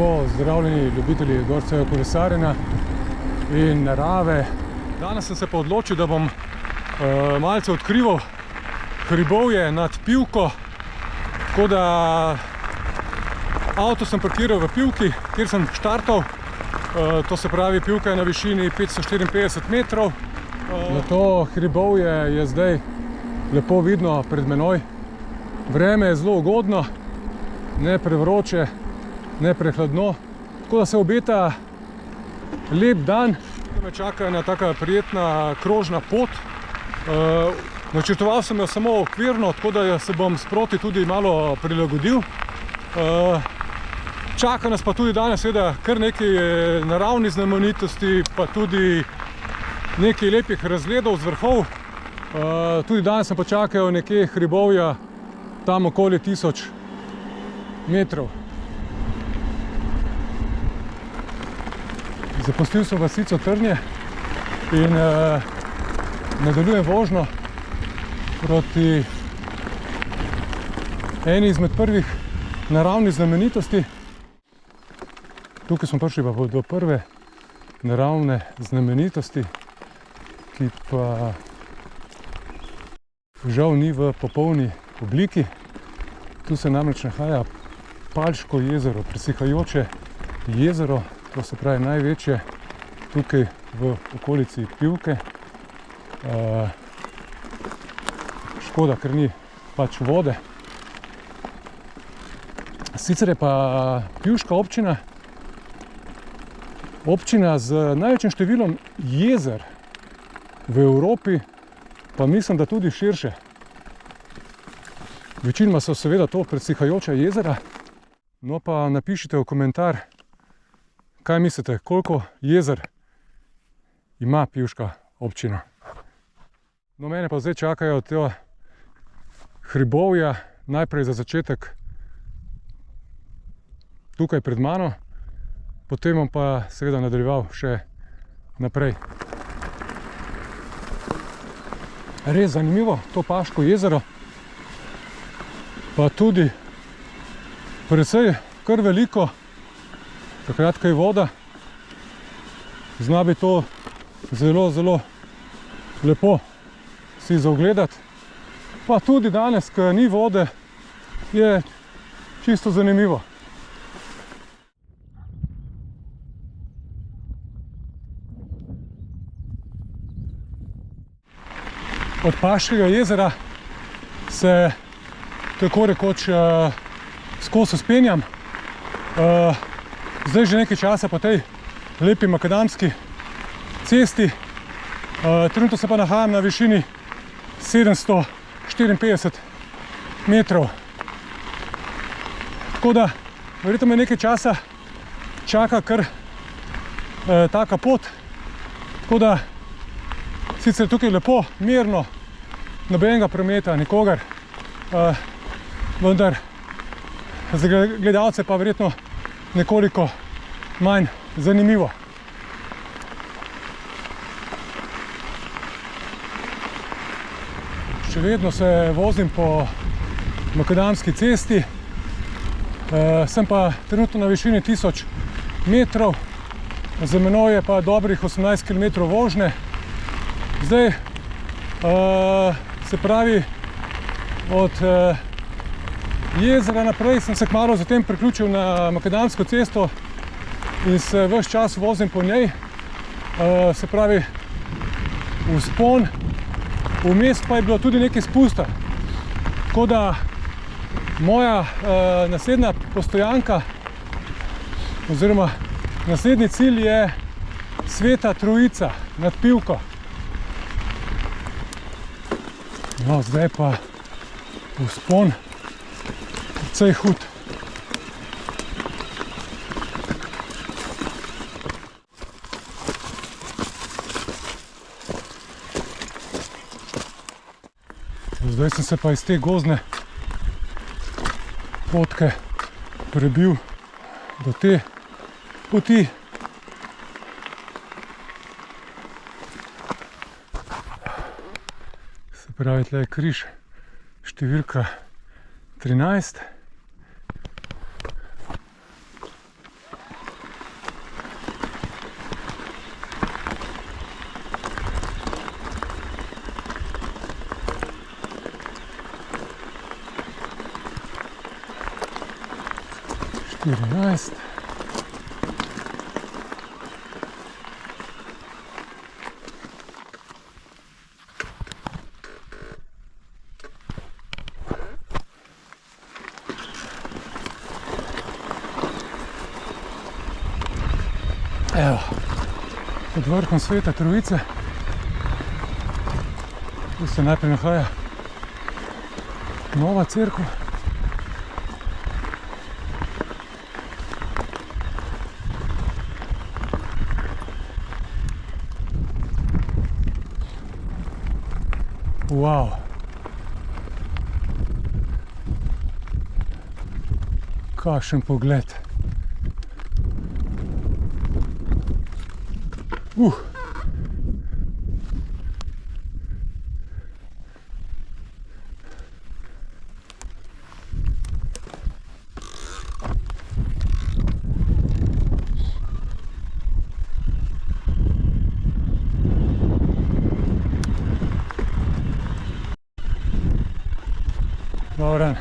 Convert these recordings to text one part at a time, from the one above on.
Lepo zdravljeni ljubitelji gorskega kolesarjenja in narave. Danes sem se pa odločil, da bom malce odkrival hribovje nad Pivko. Tako da avto sem parkiral v Pivki, kjer sem štartal. To se pravi, Pivka je na višini 554 metrov. Na to hribovje je zdaj lepo vidno pred menoj. Vreme je zelo ugodno, ne prevroče, ne prehladno. Tako da se obeta lep dan. Me čaka ena taka prijetna krožna pot. Načrtoval sem jo samo okvirno, tako da se bom sproti tudi malo prilagodil. Čaka nas pa tudi danes seveda kar nekaj naravnih znamenitosti, pa tudi nekaj lepih razgledov z vrhov. Tudi danes sem počakal nekje hribovja, tam okoli 1000 metrov. Zapustil sem vasico Trnje in nadaljujem vožnjo proti eni izmed prvih naravnih znamenitosti. Tukaj smo prišli pa do prve naravne znamenitosti, ki pa žal ni v popolni obliki. Tu se namreč nahaja Palško jezero, presihajoče jezero, to se pravi največje tukaj v okolici Pivke. Škoda, ker ni pač vode. Sicer je pa Pivška občina z največjim številom jezer v Evropi, pa mislim, da tudi širše. Večinoma so seveda to presihajoča jezera. No pa napišite v komentar, kaj mislite, koliko jezer ima Pivška občina. No, mene pa zdaj čakajo te hribovja, najprej za začetek tukaj pred mano, potem bom pa seveda nadaljeval še naprej. Res zanimivo, to Palško jezero, pa tudi precej kar veliko, takrat, ko je voda, zna biti to zelo, zelo lepo si za ogledati. Pa tudi danes, ko ni vode, je čisto zanimivo. Od Palškega jezera se tako rekoč skozi vzpenjam. Zdaj že nekaj časa po tej lepi makadamski cesti. Trenutno se pa nahajam na višini 754 metrov. Tako da verjetno me nekaj časa čaka kar taka pot. Tako da sicer tukaj lepo, mirno, nobenega prometa, nikogar, vendar za gledalce pa verjetno nekoliko manj zanimivo. Še vedno se vozim po makadamski cesti, sem pa trenutno na višini 1000 metrov, za menoj je pa dobrih 18 km vožnje. Zdaj, se pravi, od jezera naprej sem se kmalu zatem priključil na makadamsko cesto in se ves čas vozim po njej. Se pravi, vzpon, vmes pa je bilo tudi nekaj spusta. Tako da moja naslednja postojanka oziroma naslednji cilj je Sveta Trojica nad Pivko. No, zdaj pa vzpon precej hud. Zdaj sem se pa iz te gozdne potke prebil do te poti. Se pravi, tle je križ številka 13. 14. Evo, pod vrhom Svete Trojice. Tu se najprej nahaja nova cerkev. Wow. Kakšen pogled. Dobar dan.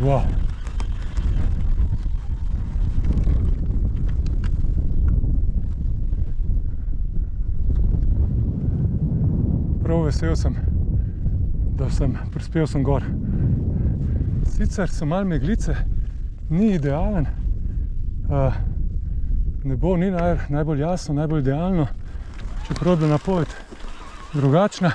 Wow. Prav vesel sem, da sem prispel sem gor. Sicer so malo meglice, ni idealen, nebo ni najbolj jasno, najbolj idealno, čeprav je bila napoved drugačna.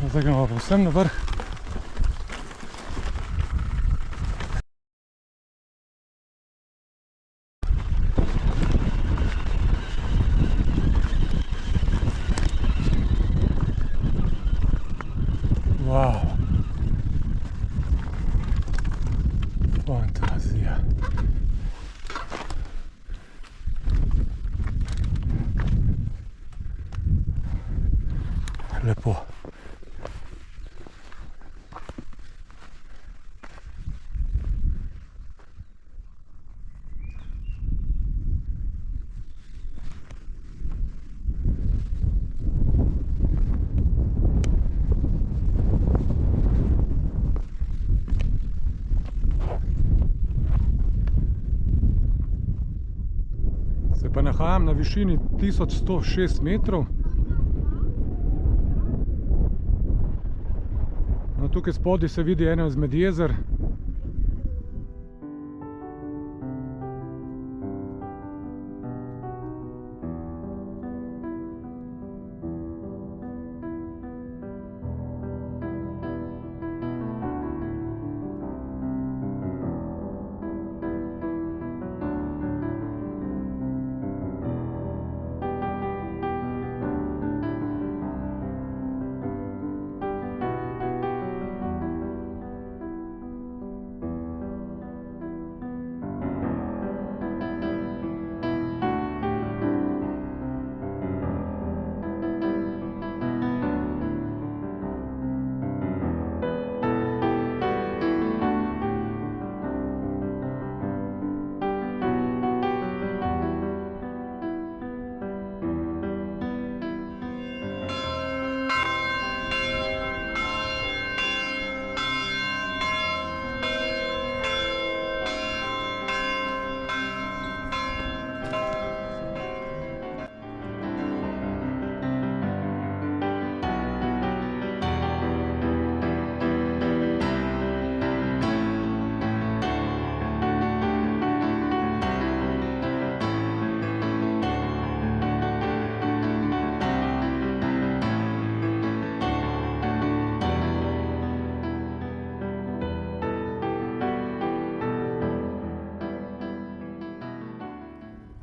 Zdaj gremo povsem na vrh. Wow. Fantazija. Lepo. Se pa nahajam na višini 1106 metrov. No, tukaj spodaj se vidi eno izmed jezer.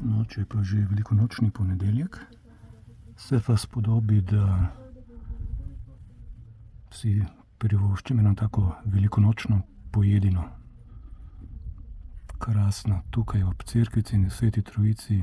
Noč je pa že velikonočni ponedeljek. Se pa spodobi, da si privoščim eno tako velikonočno pojedino. Krasno, tukaj ob cerkvici in Sveti Trojici.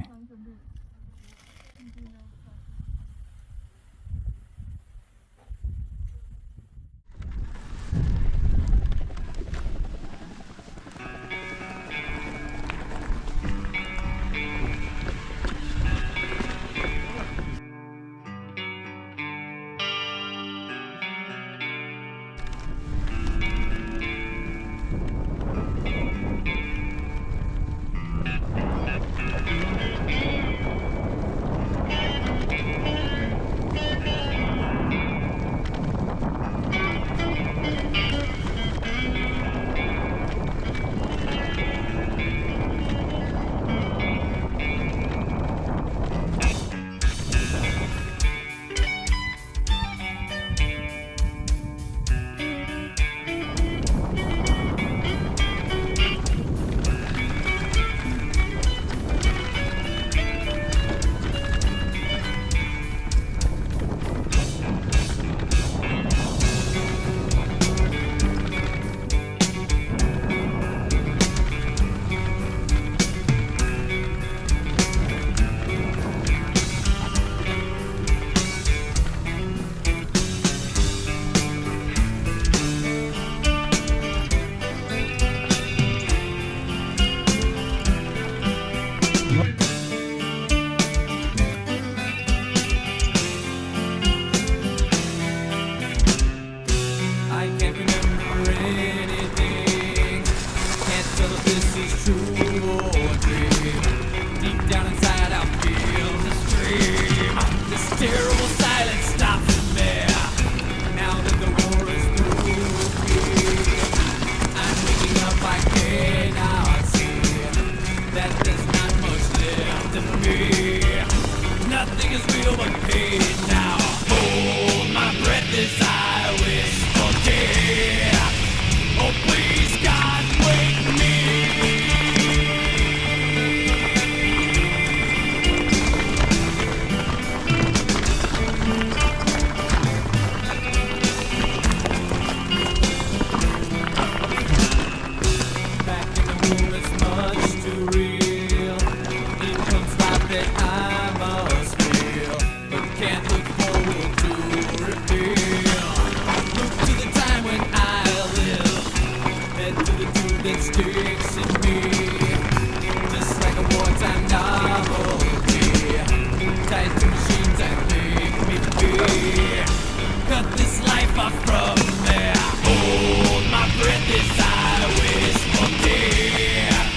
cut this life off from me. Hold my breath as I wish for death.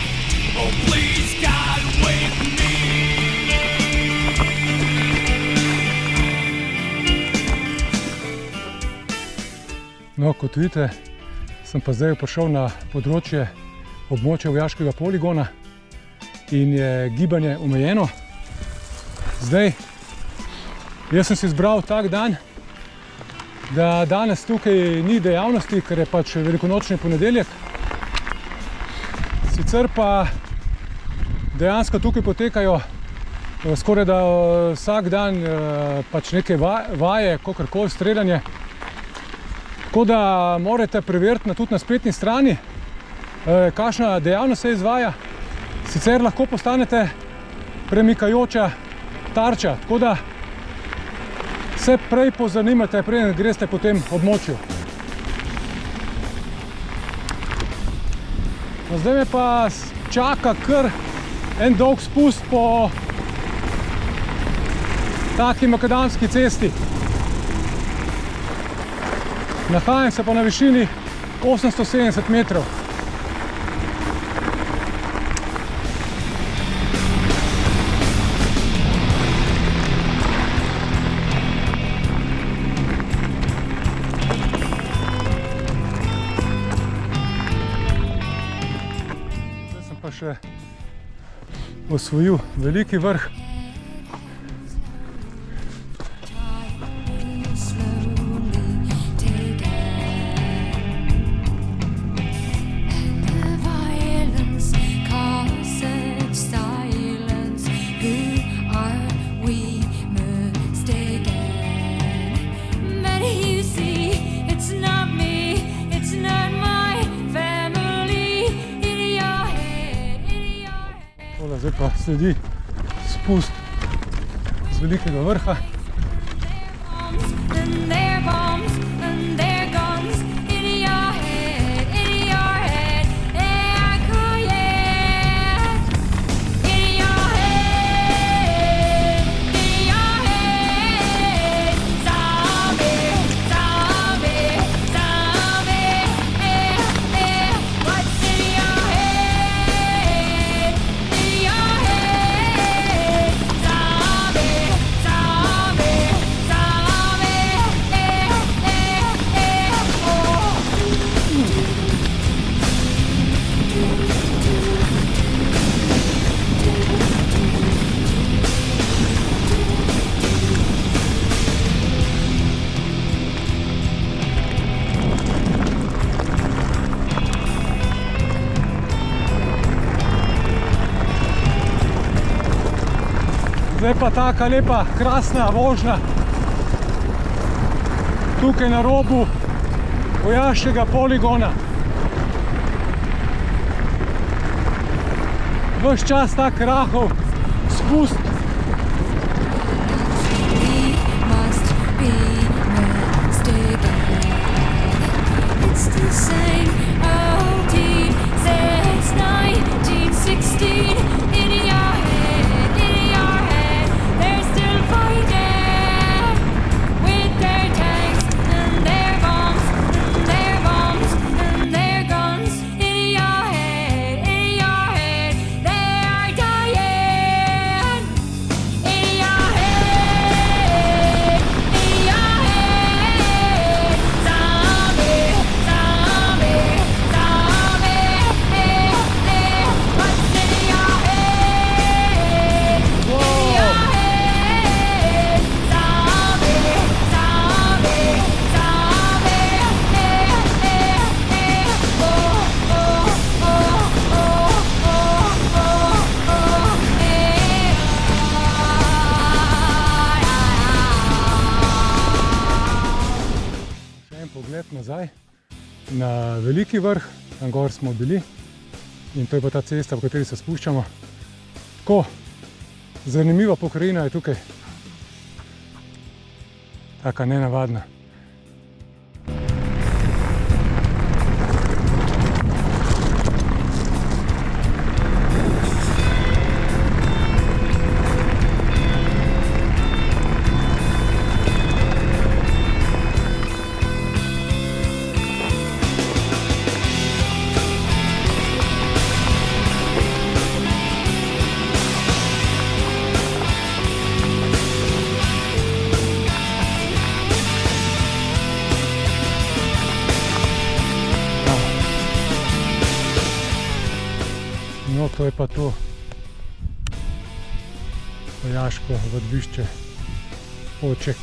Oh please God, wake me. No, kot vidite, sem pa zdaj prišel na področje območja vojaškega poligona in je gibanje omejeno. Zdaj, jaz sem si izbral tak dan, da danes tukaj ni dejavnosti, ker je pač velikonočni ponedeljek. Sicer pa dejansko tukaj potekajo skoraj da vsak dan pač neke vaje, kakorkoli streljanje. Tako da morate preveriti tudi na spletni strani, kakšna dejavnost se izvaja. Sicer lahko postanete premikajoča tarča, tako da se prej pozanimate, preden greste po tem območju. No, zdaj me pa čaka kar en dolg spust po taki makadamski cesti. Nahajam se pa na višini 870 metrov. Zdaj sem pa še osvojil veliki vrh. Zdaj pa sledi spust z velikega vrha. Zdaj pa taka lepa, krasna vožnja tukaj na robu vojaškega poligona. Ves čas tak rahel spust. Pogled nazaj na veliki vrh, tam gor smo bili in to je pa ta cesta, po kateri se spuščamo. Tako zanimiva pokrajina je tukaj, taka nenavadna. No, to je pa to vojaško vadbišče Poček.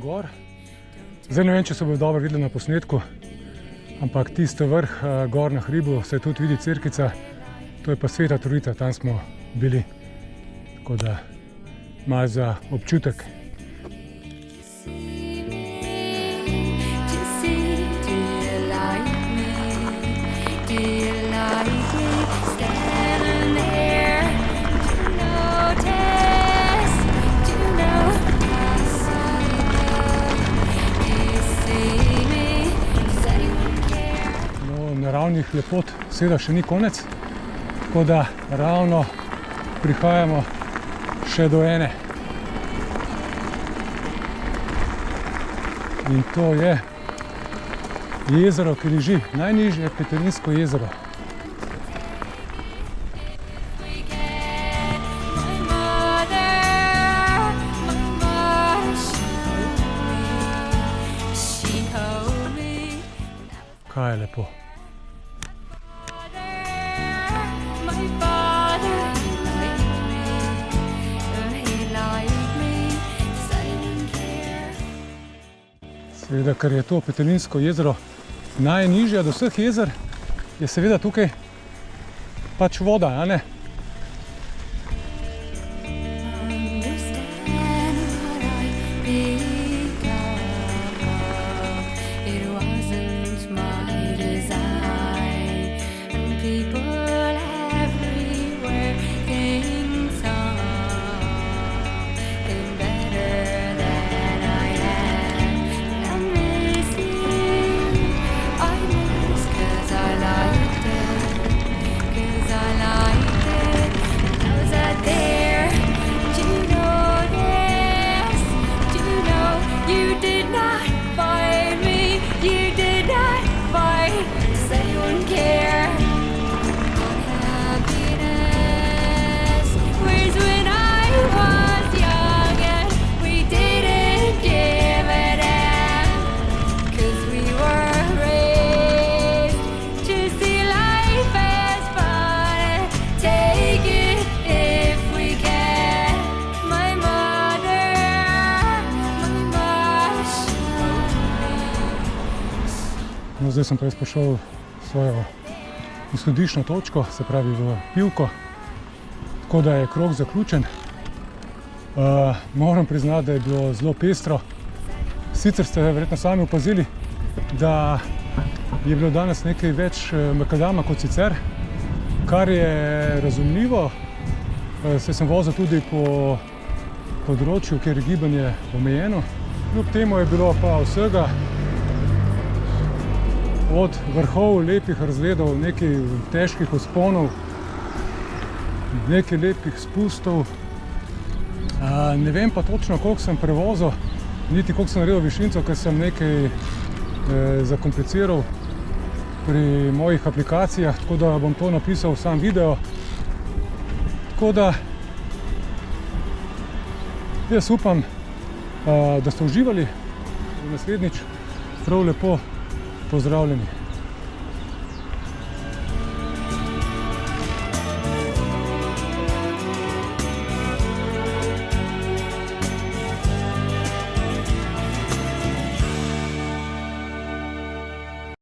Gor. Zdaj ne vem, če se bo dobro videlo na posnetku, ampak tisto vrh gor na hribu se tudi vidi cerkvica, to je pa Sveta Trojica, tam smo bili, tako da malo za občutek. Naravnih lepot seveda še ni konec, tako da ravno prihajamo še do ene. In to je jezero, ki leži najnižje Petelinsko jezero. Kaj je lepo. Seveda, ker je to Petelinsko jezero najnižje od vseh jezer, je seveda tukaj pač voda, a ne? No, zdaj sem pa jaz prišel v svojo izhodiščno točko, se pravi v Pivko, tako da je krog zaključen. Moram priznati, da je bilo zelo pestro. Sicer ste verjetno sami opazili, da je bilo danes nekaj več makadama kot sicer, kar je razumljivo. Saj sem vozil tudi po področju, kjer je gibanje omejeno. Kljub temu je bilo pa vsega, od vrhov lepih razgledov, nekaj težkih vzponov, nekaj lepih spustov. Ne vem pa točno, koliko sem prevozil, niti koliko sem naredil višinco, ker sem nekaj zakompliciral pri mojih aplikacijah, tako da bom to napisal v sam video. Tako da jaz upam, da ste uživali. Naslednjič prav lepo pozdravljeni.